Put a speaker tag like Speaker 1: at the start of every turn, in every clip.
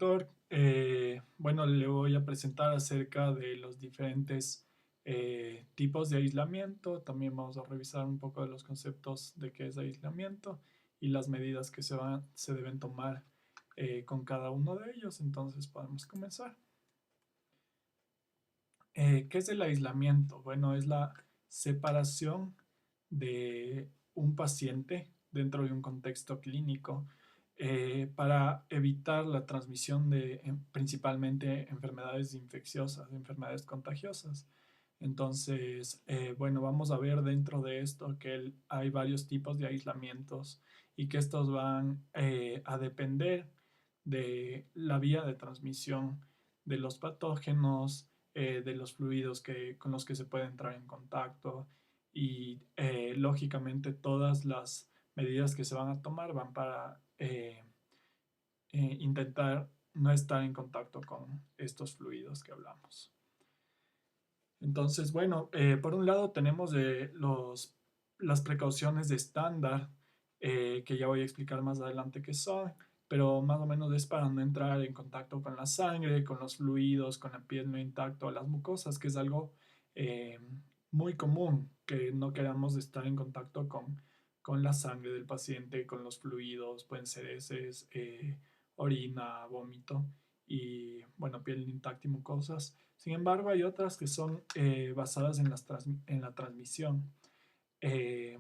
Speaker 1: doctor. Bueno, le voy a presentar acerca de los diferentes tipos de aislamiento. También vamos a revisar un poco de los conceptos de qué es aislamiento y las medidas que se deben tomar con cada uno de ellos. Entonces podemos comenzar. ¿Qué es el aislamiento? Bueno, es la separación de un paciente dentro de un contexto clínico para evitar la transmisión de principalmente enfermedades infecciosas, enfermedades contagiosas. Entonces, bueno, vamos a ver dentro de esto que hay varios tipos de aislamientos y que estos van a depender de la vía de transmisión de los patógenos, de los fluidos con los que se puede entrar en contacto y lógicamente todas las medidas que se van a tomar van para intentar no estar en contacto con estos fluidos que hablamos. Entonces, bueno, por un lado tenemos las precauciones de estándar, que ya voy a explicar más adelante qué son, pero más o menos es para no entrar en contacto con la sangre, con los fluidos, con la piel no intacta, las mucosas, que es algo eh, muy común, que no queramos estar en contacto con la sangre del paciente, con los fluidos, pueden ser heces, orina, vómito y, bueno, piel intacta y mucosas. Sin embargo, hay otras que son basadas en la transmisión. eh,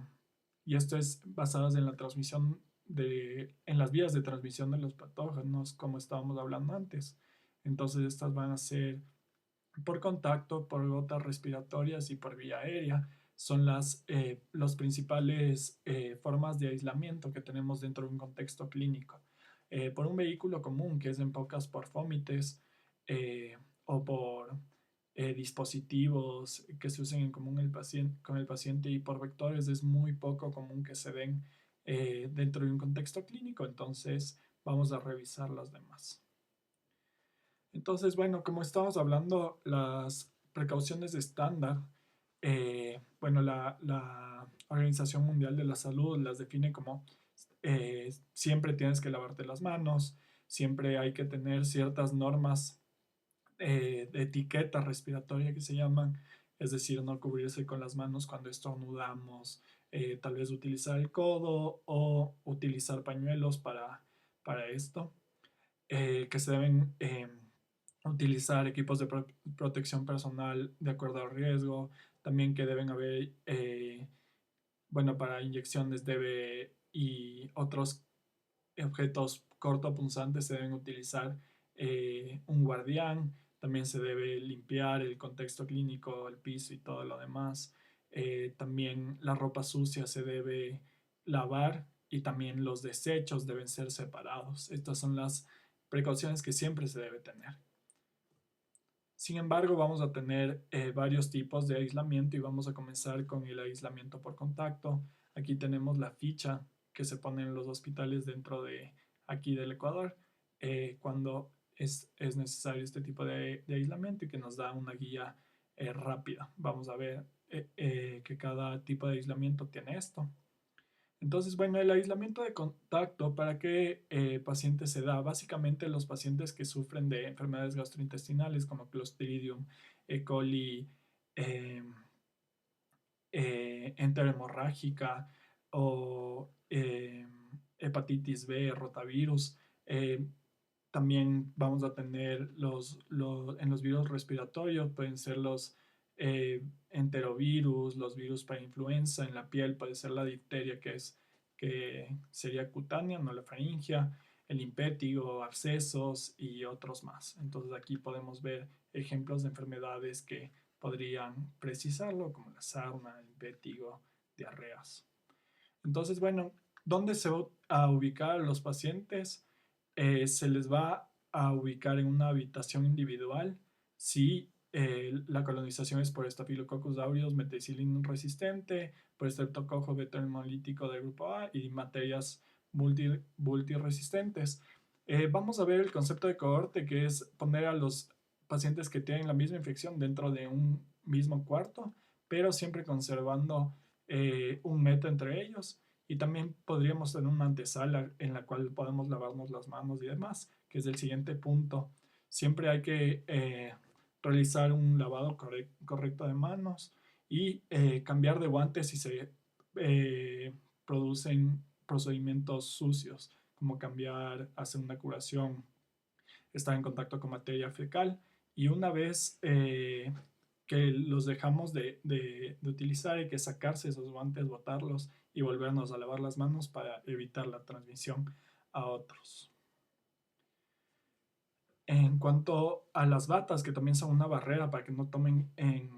Speaker 1: y esto es basadas en la transmisión en las vías de transmisión de los patógenos, como estábamos hablando antes. Entonces, estas van a ser por contacto, por gotas respiratorias y por vía aérea. Son los principales formas de aislamiento que tenemos dentro de un contexto clínico. Por un vehículo común, que es en pocas por fomites, o por dispositivos que se usen en común con el paciente y por vectores, es muy poco común que se den dentro de un contexto clínico. Entonces, vamos a revisar las demás. Entonces, bueno, como estamos hablando, las precauciones estándar, bueno, la Organización Mundial de la Salud las define como siempre tienes que lavarte las manos, siempre hay que tener ciertas normas de etiqueta respiratoria que se llaman, es decir, no cubrirse con las manos cuando estornudamos, tal vez utilizar el codo o utilizar pañuelos para esto, que se deben utilizar equipos de protección personal de acuerdo al riesgo, también que deben haber, bueno, para inyecciones debe y otros objetos cortopunzantes se deben utilizar un guardián, también se debe limpiar el contexto clínico, el piso y todo lo demás. También la ropa sucia se debe lavar y también los desechos deben ser separados. Estas son las precauciones que siempre se debe tener. Sin embargo, vamos a tener varios tipos de aislamiento y vamos a comenzar con el aislamiento por contacto. Aquí tenemos la ficha que se pone en los hospitales dentro de aquí del Ecuador cuando es necesario este tipo de aislamiento y que nos da una guía rápida. Vamos a ver que cada tipo de aislamiento tiene esto. Entonces, bueno, el aislamiento de contacto, ¿para qué pacientes se da? Básicamente los pacientes que sufren de enfermedades gastrointestinales como Clostridium, E. coli, eh, enterohemorrágica o hepatitis B, rotavirus. También vamos a tener en los virus respiratorios, pueden ser los enterovirus, los virus para influenza en la piel, puede ser la difteria que sería cutánea, no la faringia, el impétigo, abscesos y otros más. Entonces aquí podemos ver ejemplos de enfermedades que podrían precisarlo, como la sarna, el impétigo, diarreas. Entonces, bueno, ¿dónde se va a ubicar a los pacientes? Se les va a ubicar en una habitación individual si la colonización es por Staphylococcus aureus methicillin resistente, por Streptococcus beta-hemolítico del grupo A y materias multiresistentes. Vamos a ver el concepto de cohorte, que es poner a los pacientes que tienen la misma infección dentro de un mismo cuarto, pero siempre conservando un metro entre ellos Y también podríamos tener una antesala en la cual podemos lavarnos las manos y demás, que es el siguiente punto. Siempre hay que realizar un lavado correcto de manos y cambiar de guantes si se producen procedimientos sucios, como cambiar, hacer una curación, estar en contacto con materia fecal. Y una vez que los dejamos de utilizar, hay que sacarse esos guantes, botarlos y volvernos a lavar las manos para evitar la transmisión a otros. En cuanto a las batas, que también son una barrera para que no tomen en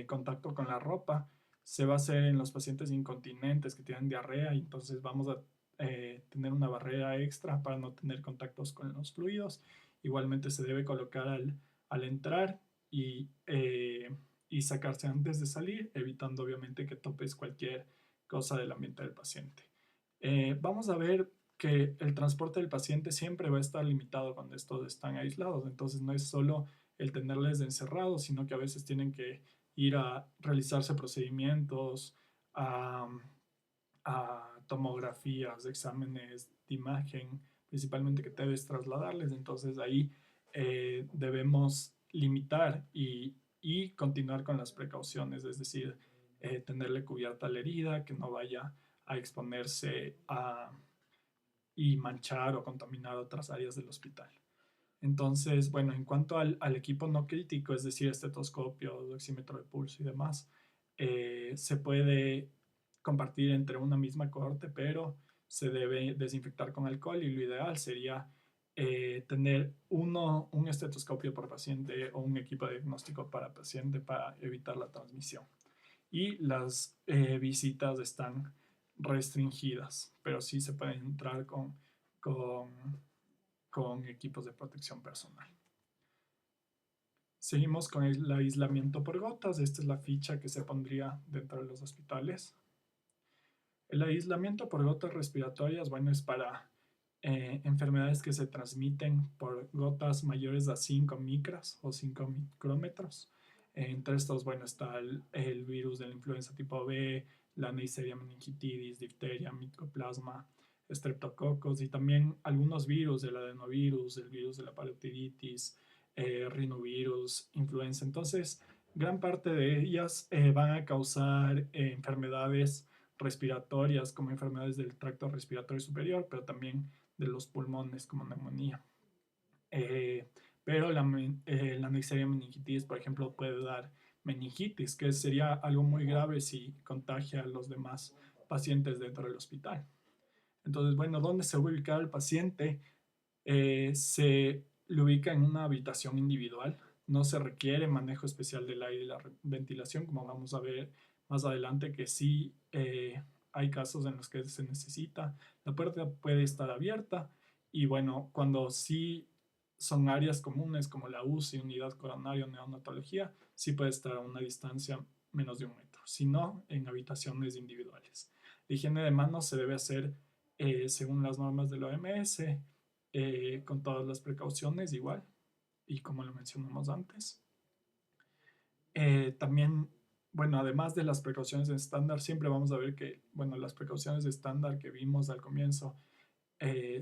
Speaker 1: contacto con la ropa, se va a hacer en los pacientes incontinentes que tienen diarrea y entonces vamos a tener una barrera extra para no tener contactos con los fluidos. Igualmente se debe colocar al entrar y sacarse antes de salir, evitando obviamente que topes cualquier cosa del ambiente del paciente. Vamos a ver que el transporte del paciente siempre va a estar limitado cuando estos están aislados. Entonces no es solo el tenerles encerrados, sino que a veces tienen que ir a realizarse procedimientos, a, a tomografías, exámenes de imagen, principalmente que debes trasladarles. Entonces ahí debemos limitar y continuar con las precauciones, es decir, tenerle cubierta la herida, que no vaya a exponerse y manchar o contaminar otras áreas del hospital. Entonces, bueno, en cuanto al equipo no crítico, es decir, estetoscopio, oxímetro de pulso y demás, se puede compartir entre una misma cohorte, pero se debe desinfectar con alcohol y lo ideal sería tener un estetoscopio por paciente o un equipo de diagnóstico para paciente para evitar la transmisión. Y las visitas están restringidas, pero sí se pueden entrar con, con equipos de protección personal. Seguimos con el aislamiento por gotas. Esta es la ficha que se pondría dentro de los hospitales. El aislamiento por gotas respiratorias, bueno, es para enfermedades que se transmiten por gotas mayores a 5 micras o 5 micrómetros. Entre estos, bueno, está el virus de la influenza tipo B, la Neisseria meningitidis, difteria, micoplasma, estreptococos y también algunos virus, el adenovirus, el virus de la parotiditis, rinovirus, influenza. Entonces, gran parte de ellas van a causar enfermedades respiratorias como enfermedades del tracto respiratorio superior, pero también de los pulmones como neumonía. Pero la Neisseria meningitis, por ejemplo, puede dar meningitis, que sería algo muy grave si contagia a los demás pacientes dentro del hospital. Entonces, bueno, ¿dónde se va a ubicar el paciente? Se le ubica en una habitación individual. No se requiere manejo especial del aire y la ventilación, como vamos a ver más adelante, que sí hay casos en los que se necesita. La puerta puede estar abierta y bueno, cuando sí son áreas comunes como la UCI, unidad coronaria o neonatología, sí puede estar a una distancia menos de 1 metro, si no en habitaciones individuales. La higiene de manos se debe hacer según las normas del OMS, con todas las precauciones igual, y como lo mencionamos antes. También, bueno, además de las precauciones estándar, siempre vamos a ver que, bueno, las precauciones estándar que vimos al comienzo,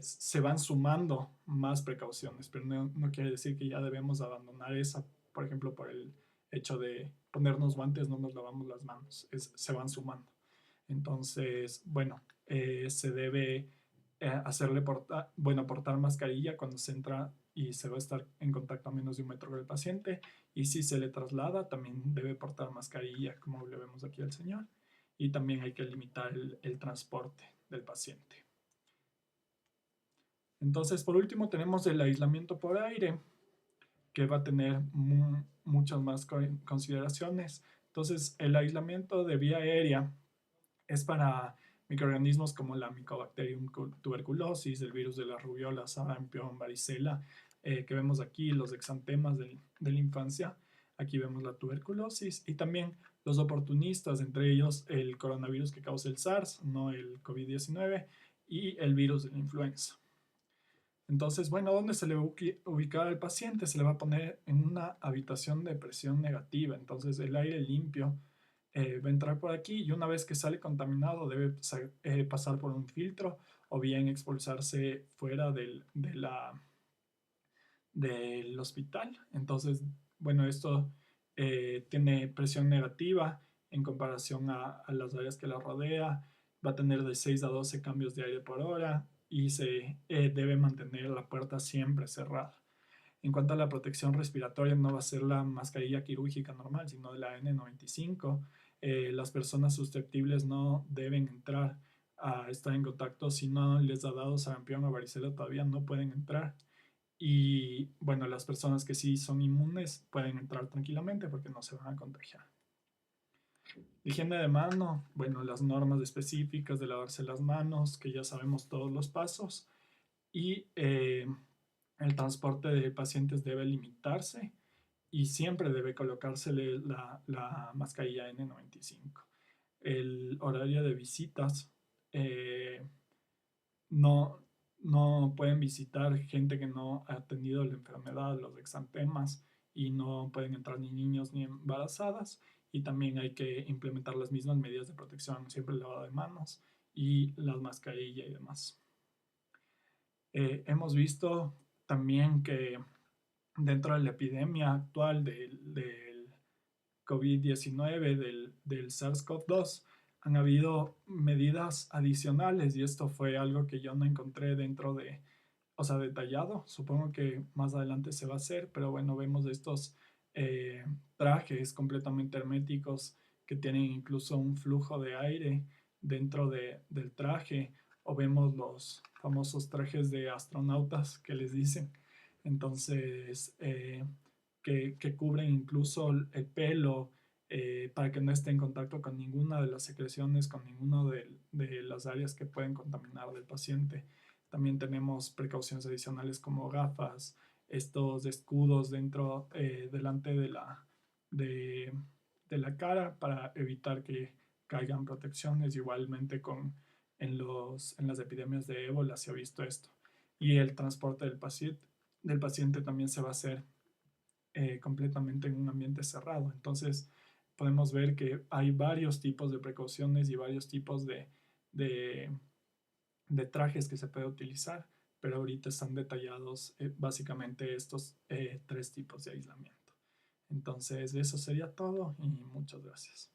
Speaker 1: se van sumando más precauciones, pero no quiere decir que ya debemos abandonar esa, por ejemplo, por el hecho de ponernos guantes, no nos lavamos las manos, se van sumando. Entonces, bueno, se debe hacerle portar mascarilla cuando se entra y se va a estar en contacto a menos de 1 metro con el paciente. Y si se le traslada, también debe portar mascarilla, como le vemos aquí al señor. Y también hay que limitar el transporte del paciente. Entonces, por último, tenemos el aislamiento por aire, que va a tener muchas más consideraciones. Entonces, el aislamiento de vía aérea es para microorganismos como la Mycobacterium tuberculosis, el virus de la rubiola, sarampión, varicela, que vemos aquí, los exantemas de la infancia. Aquí vemos la tuberculosis y también los oportunistas, entre ellos el coronavirus que causa el SARS, no el COVID-19, y el virus de la influenza. Entonces, bueno, ¿dónde se le va a ubicar al paciente? Se le va a poner en una habitación de presión negativa. Entonces, el aire limpio va a entrar por aquí y una vez que sale contaminado debe pasar por un filtro o bien expulsarse fuera del hospital. Entonces, bueno, esto tiene presión negativa en comparación a las áreas que la rodea, va a tener de 6 a 12 cambios de aire por hora y se debe mantener la puerta siempre cerrada. En cuanto a la protección respiratoria, no va a ser la mascarilla quirúrgica normal, sino de la N95. Las personas susceptibles no deben entrar a estar en contacto si no les ha dado sarampión o varicela, todavía no pueden entrar. Y bueno, las personas que sí son inmunes pueden entrar tranquilamente porque no se van a contagiar. Higiene de mano, bueno, las normas específicas de lavarse las manos, que ya sabemos todos los pasos. Y el transporte de pacientes debe limitarse y siempre debe colocársele la mascarilla N95. El horario de visitas, no, no pueden visitar gente que no ha tenido la enfermedad, los exantemas, y no pueden entrar ni niños ni embarazadas. Y también hay que implementar las mismas medidas de protección, siempre el lavado de manos y las mascarillas y demás. Hemos visto también que dentro de la epidemia actual del COVID-19, del SARS-CoV-2, han habido medidas adicionales y esto fue algo que yo no encontré dentro de, o sea, detallado. Supongo que más adelante se va a hacer, pero bueno, vemos estos eh, trajes completamente herméticos que tienen incluso un flujo de aire dentro del traje, o vemos los famosos trajes de astronautas que les dicen. Entonces, que cubren incluso el pelo para que no esté en contacto con ninguna de las secreciones, con ninguna de las áreas que pueden contaminar del paciente. También tenemos precauciones adicionales como gafas, estos escudos delante de, de la cara para evitar que caigan protecciones. Igualmente en las epidemias de ébola se ha visto esto. Y el transporte del paciente también se va a hacer completamente en un ambiente cerrado. Entonces podemos ver que hay varios tipos de precauciones y varios tipos de, de trajes que se puede utilizar, pero ahorita están detallados básicamente estos tres tipos de aislamiento. Entonces eso sería todo y muchas gracias.